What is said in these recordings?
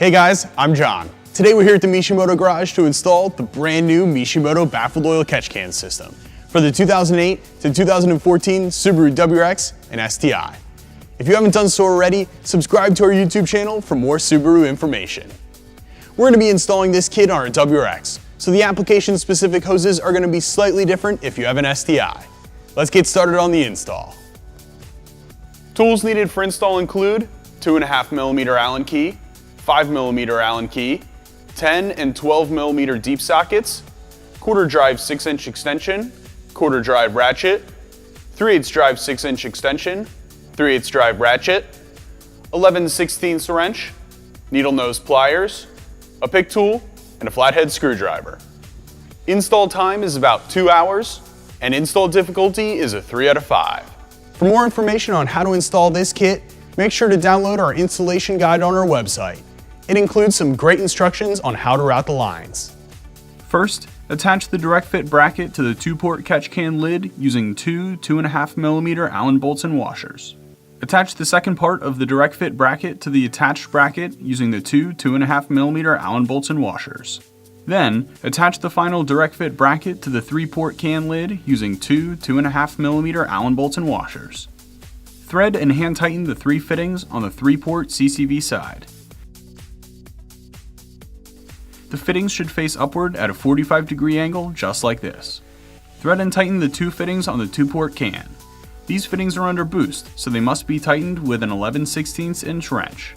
Hey guys, I'm John. Today we're here at the Mishimoto garage to install the brand new Mishimoto Baffled oil catch can system for the 2008 to 2014 Subaru WRX and STI. If you haven't done so already, subscribe to our YouTube channel for more Subaru information. We're going to be installing this kit on our WRX, so the application-specific hoses are going to be slightly different if you have an STI. Let's get started on the install. Tools needed for install include 2.5mm Allen key, 5mm Allen key, 10 and 12mm deep sockets, quarter drive 6-inch extension, quarter drive ratchet, 3/8 drive 6-inch extension, 3/8 drive ratchet, 11/16 wrench, needle nose pliers, a pick tool, and a flathead screwdriver. Install time is about 2 hours, and install difficulty is a 3 out of 5. For more information on how to install this kit, make sure to download our installation guide on our website. It includes some great instructions on how to route the lines. First, attach the direct fit bracket to the 2-port catch can lid using two 2.5mm Allen bolts and washers. Attach the second part of the direct fit bracket to the attached bracket using the two 2.5mm Allen bolts and washers. Then, attach the final direct fit bracket to the 3-port can lid using two 2.5mm Allen bolts and washers. Thread and hand tighten the 3 fittings on the 3-port CCV side. The fittings should face upward at a 45-degree angle, just like this. Thread and tighten the 2 fittings on the 2-port can. These fittings are under boost, so they must be tightened with an 11/16 wrench.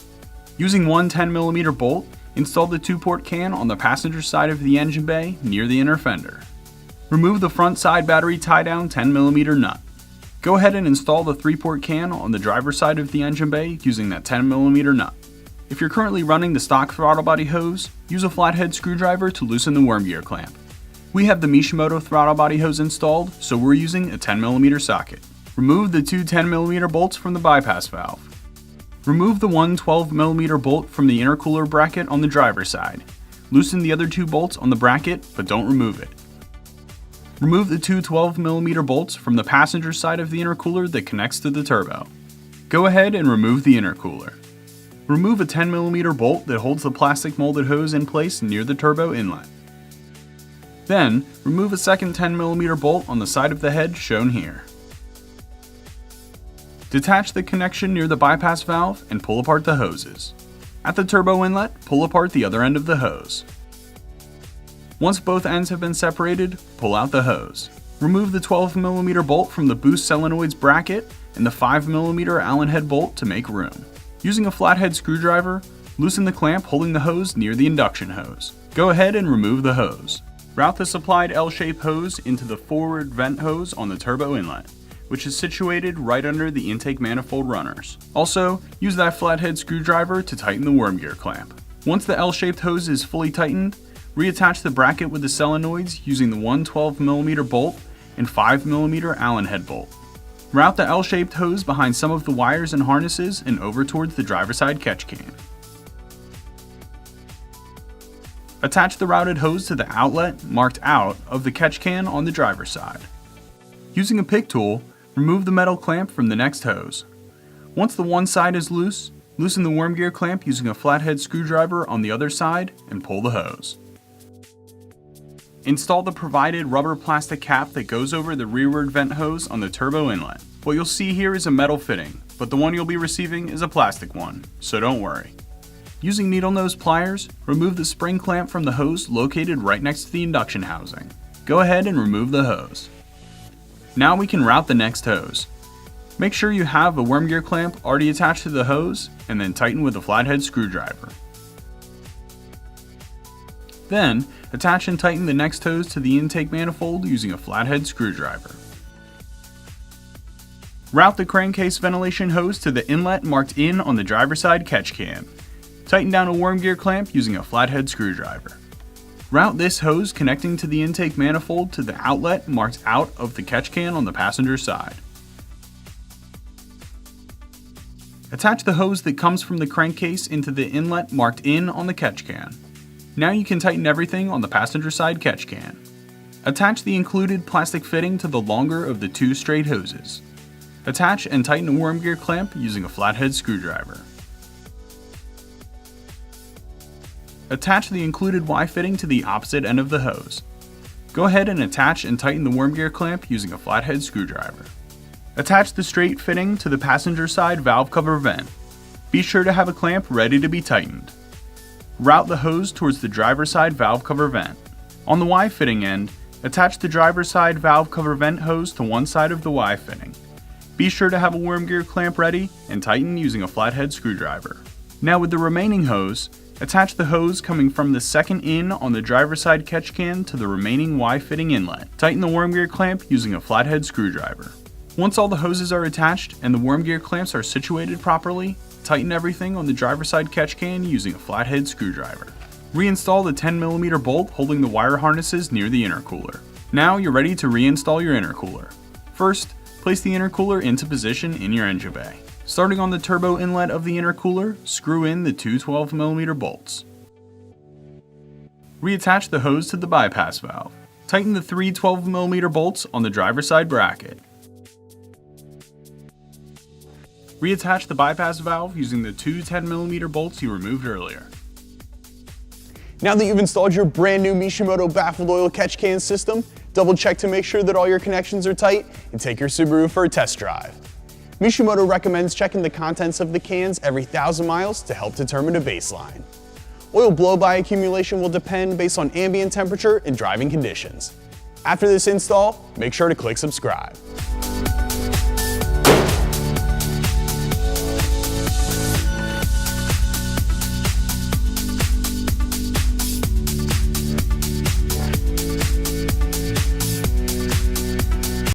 Using one 10mm bolt, install the 2-port can on the passenger side of the engine bay near the inner fender. Remove the front side battery tie-down 10mm nut. Go ahead and install the 3-port can on the driver's side of the engine bay using that 10mm nut. If you're currently running the stock throttle body hose, use a flathead screwdriver to loosen the worm gear clamp. We have the Mishimoto throttle body hose installed, so we're using a 10mm socket. Remove the two 10mm bolts from the bypass valve. Remove the one 12mm bolt from the intercooler bracket on the driver's side. Loosen the other 2 bolts on the bracket, but don't remove it. Remove the two 12mm bolts from the passenger side of the intercooler that connects to the turbo. Go ahead and remove the intercooler. Remove a 10mm bolt that holds the plastic molded hose in place near the turbo inlet. Then, remove a second 10mm bolt on the side of the head shown here. Detach the connection near the bypass valve and pull apart the hoses. At the turbo inlet, pull apart the other end of the hose. Once both ends have been separated, pull out the hose. Remove the 12mm bolt from the boost solenoid's bracket and the 5mm Allen head bolt to make room. Using a flathead screwdriver, loosen the clamp holding the hose near the induction hose. Go ahead and remove the hose. Route the supplied L-shaped hose into the forward vent hose on the turbo inlet, which is situated right under the intake manifold runners. Also, use that flathead screwdriver to tighten the worm gear clamp. Once the L-shaped hose is fully tightened, reattach the bracket with the solenoids using the one 12mm bolt and 5mm Allen head bolt. Route the L-shaped hose behind some of the wires and harnesses and over towards the driver's side catch can. Attach the routed hose to the outlet marked out of the catch can on the driver's side. Using a pick tool, remove the metal clamp from the next hose. Once the one side is loose, loosen the worm gear clamp using a flathead screwdriver on the other side and pull the hose. Install the provided rubber plastic cap that goes over the rearward vent hose on the turbo inlet. What you'll see here is a metal fitting, but the one you'll be receiving is a plastic one, so don't worry. Using needle nose pliers, remove the spring clamp from the hose located right next to the induction housing. Go ahead and remove the hose. Now we can route the next hose. Make sure you have a worm gear clamp already attached to the hose and then tighten with a flathead screwdriver. Then, attach and tighten the next hose to the intake manifold using a flathead screwdriver. Route the crankcase ventilation hose to the inlet marked in on the driver's side catch can. Tighten down a worm gear clamp using a flathead screwdriver. Route this hose connecting to the intake manifold to the outlet marked out of the catch can on the passenger side. Attach the hose that comes from the crankcase into the inlet marked in on the catch can. Now you can tighten everything on the passenger side catch can. Attach the included plastic fitting to the longer of the 2 straight hoses. Attach and tighten a worm gear clamp using a flathead screwdriver. Attach the included Y fitting to the opposite end of the hose. Go ahead and attach and tighten the worm gear clamp using a flathead screwdriver. Attach the straight fitting to the passenger side valve cover vent. Be sure to have a clamp ready to be tightened. Route the hose towards the driver's side valve cover vent. On the Y fitting end, attach the driver's side valve cover vent hose to one side of the Y fitting. Be sure to have a worm gear clamp ready and tighten using a flathead screwdriver. Now with the remaining hose, attach the hose coming from the second in on the driver's side catch can to the remaining Y fitting inlet. Tighten the worm gear clamp using a flathead screwdriver. Once all the hoses are attached and the worm gear clamps are situated properly, tighten everything on the driver's side catch can using a flathead screwdriver. Reinstall the 10mm bolt holding the wire harnesses near the intercooler. Now you're ready to reinstall your intercooler. First, place the intercooler into position in your engine bay. Starting on the turbo inlet of the intercooler, screw in the two 12mm bolts. Reattach the hose to the bypass valve. Tighten the three 12mm bolts on the driver's side bracket. Reattach the bypass valve using the two 10mm bolts you removed earlier. Now that you've installed your brand new Mishimoto Baffled oil catch can system, double check to make sure that all your connections are tight and take your Subaru for a test drive. Mishimoto recommends checking the contents of the cans every 1,000 miles to help determine a baseline. Oil blow-by accumulation will depend based on ambient temperature and driving conditions. After this install, make sure to click subscribe.